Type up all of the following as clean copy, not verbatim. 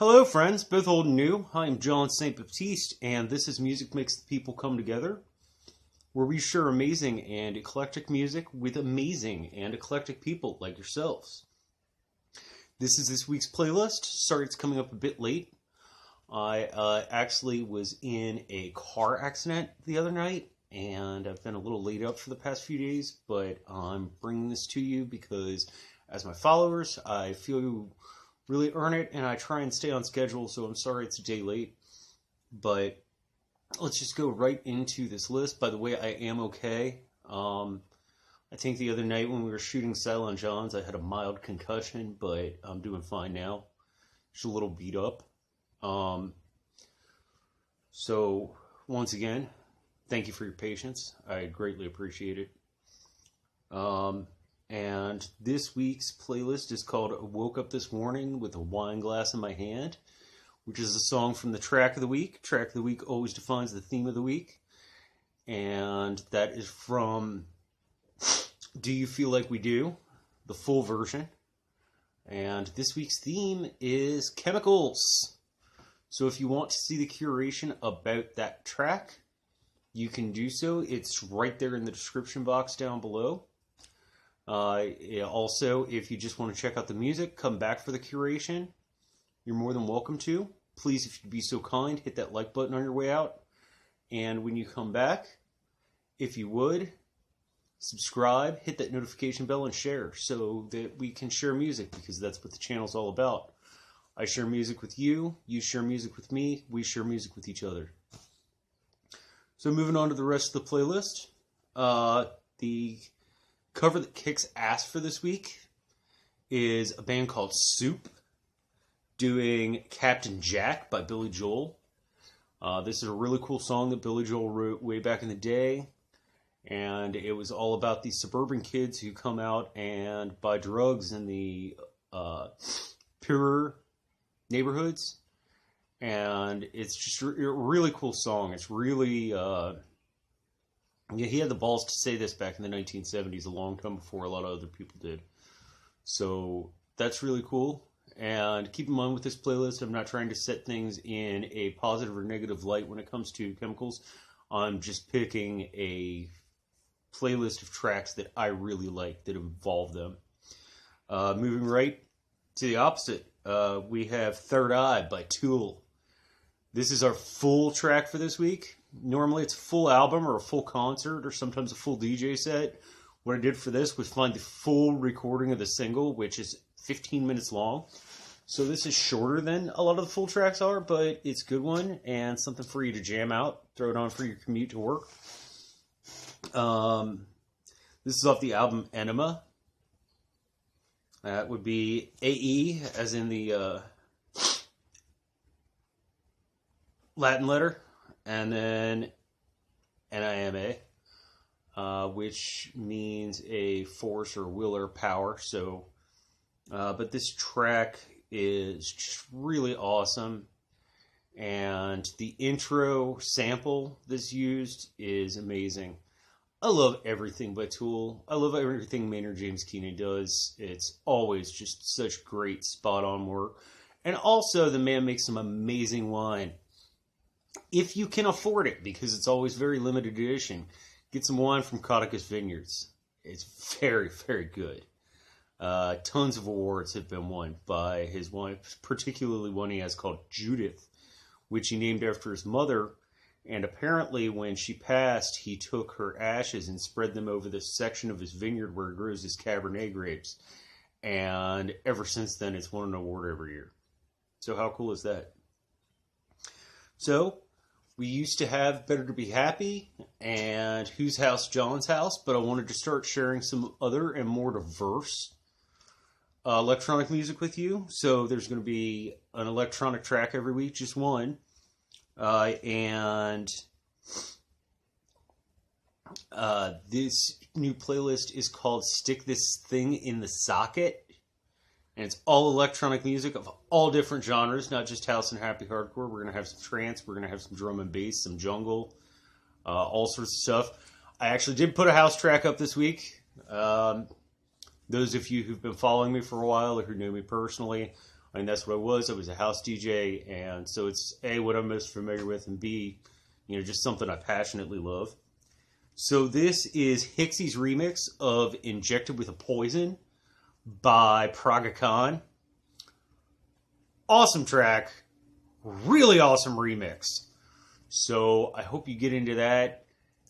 Hello, friends, both old and new. I'm John St. Baptiste, and this is Music Makes the People Come Together, where we share amazing and eclectic music with amazing and eclectic people like yourselves. This is this week's playlist. Sorry it's coming up a bit late. I actually was in a car accident the other night, and I've been a little laid up for the past few days, but I'm bringing this to you because, as my followers, I feel you really earn it, and I try and stay on schedule, so I'm sorry it's a day late. But let's just go right into this list. By the way, I am okay. I think the other night when we were shooting Silent Johns, I had a mild concussion, but I'm doing fine now. Just a little beat up. So, once again, thank you for your patience. I greatly appreciate it. And this week's playlist is called Woke Up This Morning with a Wine Glass in My Hand, which is a song from the Track of the Week. Track of the Week always defines the theme of the week. And that is from Do You Feel Like We Do, the full version. And this week's theme is chemicals. So if you want to see the curation about that track, you can do so. It's right there in the description box down below. Also, if you just want to check out the music, come back for the curation. You're more than welcome to. Please, if you'd be so kind, hit that like button on your way out. And when you come back, if you would, subscribe, hit that notification bell, and share so that we can share music, because that's what the channel's all about. I share music with you, you share music with me, we share music with each other. So moving on to the rest of the playlist. The cover that kicks ass for this week is a band called Soup doing Captain Jack by Billy Joel. This is a really cool song that Billy Joel wrote way back in the day, and it was all about these suburban kids who come out and buy drugs in the poorer neighborhoods, and it's just a really cool song. It's really he had the balls to say this back in the 1970s, a long time before a lot of other people did. So that's really cool. And keep in mind with this playlist, I'm not trying to set things in a positive or negative light when it comes to chemicals. I'm just picking a playlist of tracks that I really like, that involve them. Moving right to the opposite, we have Third Eye by Tool. This is our full track for this week. Normally it's a full album or a full concert or sometimes a full DJ set. What I did for this was find the full recording of the single, which is 15 minutes long. So this is shorter than a lot of the full tracks are, but it's a good one and something for you to jam out. Throw it on for your commute to work. This is off the album Enema. That would be AE, as in the Latin letter, and then NIMA, which means a force or will or power. So, but this track is just really awesome, and the intro sample that's used is amazing. I love everything by Tool. I love everything Maynard James Keenan does. It's always just such great spot-on work. And also, the man makes some amazing wine. If you can afford it, because it's always very limited edition, get some wine from Cauticus Vineyards. It's very, very good. Tons of awards have been won by his wine, particularly one he has called Judith, which he named after his mother. And apparently when she passed, he took her ashes and spread them over this section of his vineyard where he grows his Cabernet grapes. And ever since then, it's won an award every year. So how cool is that? So, we used to have Better to Be Happy and Whose House, John's House, but I wanted to start sharing some other and more diverse electronic music with you. So there's going to be an electronic track every week, just one. This new playlist is called Stick This Thing in the Socket. And it's all electronic music of all different genres, not just house and happy hardcore. We're going to have some trance, we're going to have some drum and bass, some jungle, all sorts of stuff. I actually did put a house track up this week. Those of you who've been following me for a while or who know me personally I mean, that's what I was. I was a house DJ, and so it's A, what I'm most familiar with, and B, just something I passionately love. So this is Hixie's remix of Injected with a Poison by Praga Khan. Awesome track. Really awesome remix. So I hope you get into that.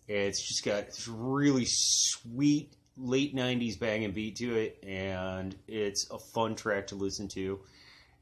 It's just got this really sweet late 90s banging beat to it, and it's a fun track to listen to.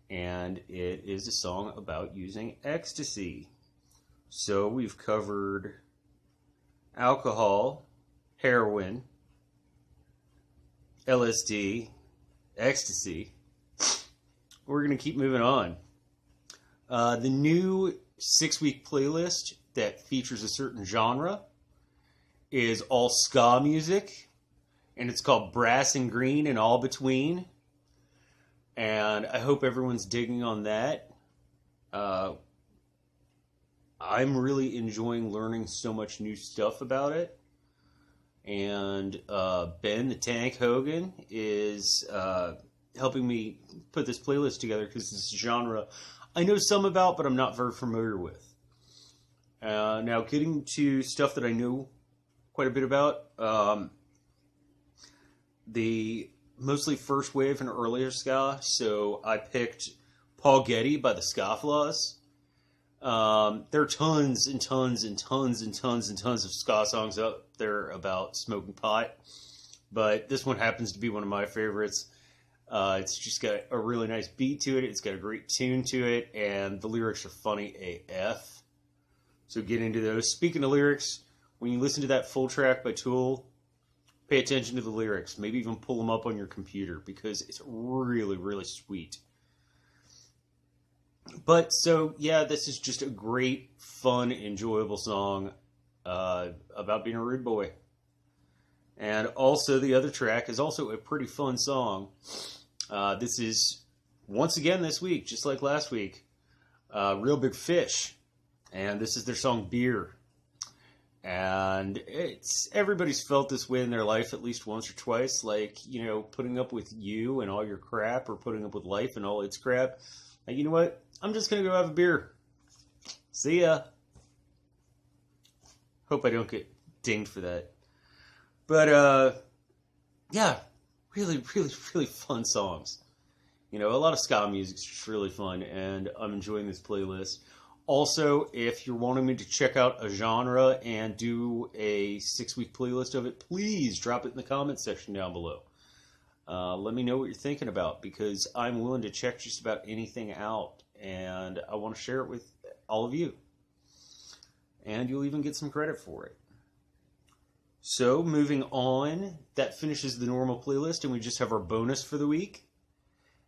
And it is a song about using ecstasy. So we've covered alcohol, heroin, LSD, ecstasy. We're going to keep moving on. The new 6-week playlist that features a certain genre is all ska music, and it's called Brass and Green and All Between. And I hope everyone's digging on that. I'm really enjoying learning so much new stuff about it. And Ben the Tank Hogan is helping me put this playlist together because it's a genre I know some about, but I'm not very familiar with. Now, getting to stuff that I know quite a bit about, the mostly first wave and earlier ska, so I picked Paul Getty by the Scofflaws. There are tons and tons and tons and tons and tons of ska songs out there about smoking pot, but this one happens to be one of my favorites. It's just got a really nice beat to it, it's got a great tune to it, and the lyrics are funny AF. So get into those. Speaking of lyrics, when you listen to that full track by Tool, pay attention to the lyrics. Maybe even pull them up on your computer because it's really, really sweet. But so, yeah, this is just a great, fun, enjoyable song about being a rude boy. And also the other track is also a pretty fun song. This is, once again this week, just like last week, Real Big Fish. And this is their song Beer. And everybody's felt this way in their life at least once or twice, like, putting up with you and all your crap, or putting up with life and all its crap. Like, you know what? I'm just going to go have a beer. See ya. Hope I don't get dinged for that. But, yeah, really, really, really fun songs. A lot of ska music is just really fun, and I'm enjoying this playlist. Also, if you're wanting me to check out a genre and do a 6-week playlist of it, please drop it in the comments section down below. Let me know what you're thinking about, because I'm willing to check just about anything out, and I want to share it with all of you. And you'll even get some credit for it. So, moving on, that finishes the normal playlist, and we just have our bonus for the week.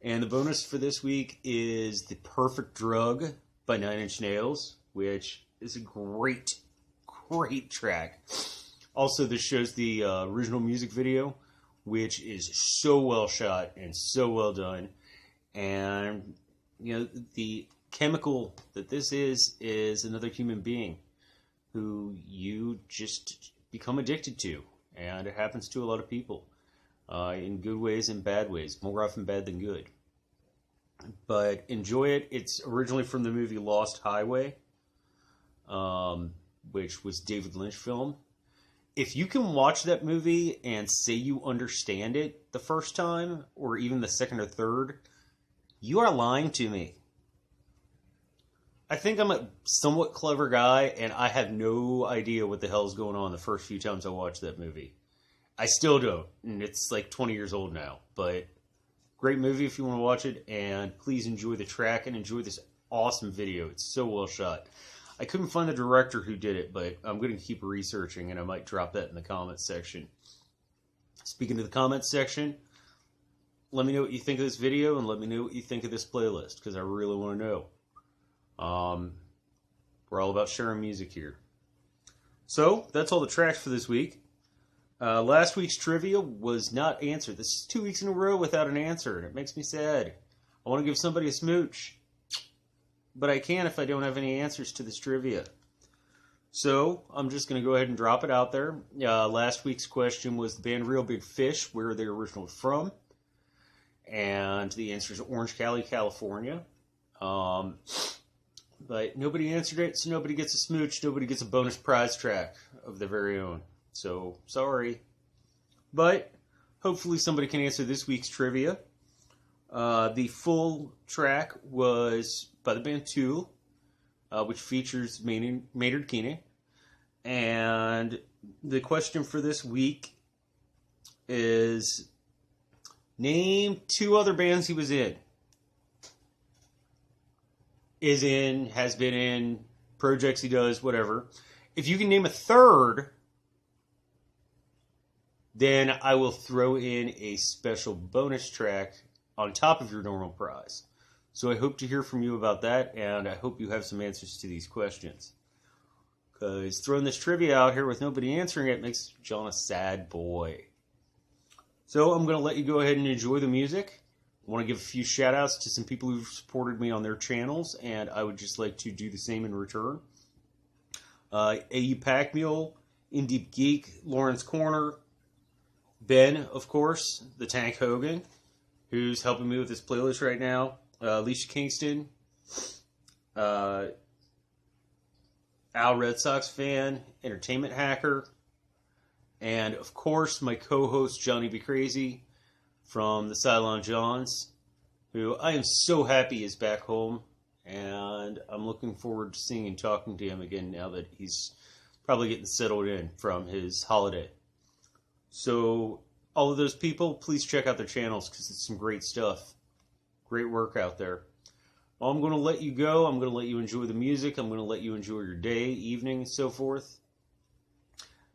And the bonus for this week is The Perfect Drug by Nine Inch Nails, which is a great, great track. Also, this shows the original music video, which is so well shot and so well done. And, the chemical that this is another human being who you just become addicted to. And it happens to a lot of people, in good ways and bad ways, more often bad than good. But enjoy it. It's originally from the movie Lost Highway, which was David Lynch film. If you can watch that movie and say you understand it the first time, or even the second or third, you are lying to me. I think I'm a somewhat clever guy, and I have no idea what the hell is going on the first few times I watched that movie. I still don't, and it's like 20 years old now, but great movie if you want to watch it, and please enjoy the track and enjoy this awesome video. It's so well shot. I couldn't find the director who did it, but I'm going to keep researching, and I might drop that in the comments section. Speaking of the comments section, let me know what you think of this video, and let me know what you think of this playlist, because I really want to know. We're all about sharing music here. So, that's all the tracks for this week. Last week's trivia was not answered. This is 2 weeks in a row without an answer, and it makes me sad. I want to give somebody a smooch, but I can't if I don't have any answers to this trivia. So, I'm just going to go ahead and drop it out there. Last week's question was the band Real Big Fish, where are they originally from? And the answer is Orange County, California. But nobody answered it, so nobody gets a smooch. Nobody gets a bonus prize track of their very own. So, sorry. But hopefully somebody can answer this week's trivia. The full track was by the band Tool, which features Maynard Keenan. And the question for this week is, name 2 other bands he was in. Is in, has been in, projects he does, whatever. If you can name a third, then I will throw in a special bonus track on top of your normal prize. So I hope to hear from you about that, and I hope you have some answers to these questions. Because throwing this trivia out here with nobody answering it makes John a sad boy. So I'm going to let you go ahead and enjoy the music. I want to give a few shout outs to some people who've supported me on their channels, and I would just like to do the same in return. AU Pack Mule, Indie Geek, Lawrence Corner, Ben, of course, the Tank Hogan, who's helping me with this playlist right now, Alicia Kingston, Al Red Sox fan, Entertainment Hacker, and of course my co-host Johnny B. Crazy from the Cylon Johns, who I am so happy is back home, and I'm looking forward to seeing and talking to him again now that he's probably getting settled in from his holiday. So all of those people, please check out their channels because it's some great stuff. Great work out there. Well, I'm going to let you go. I'm going to let you enjoy the music. I'm going to let you enjoy your day, evening, and so forth.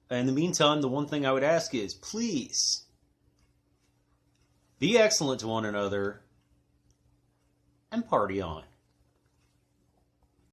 In the meantime, the one thing I would ask is, please, be excellent to one another and party on.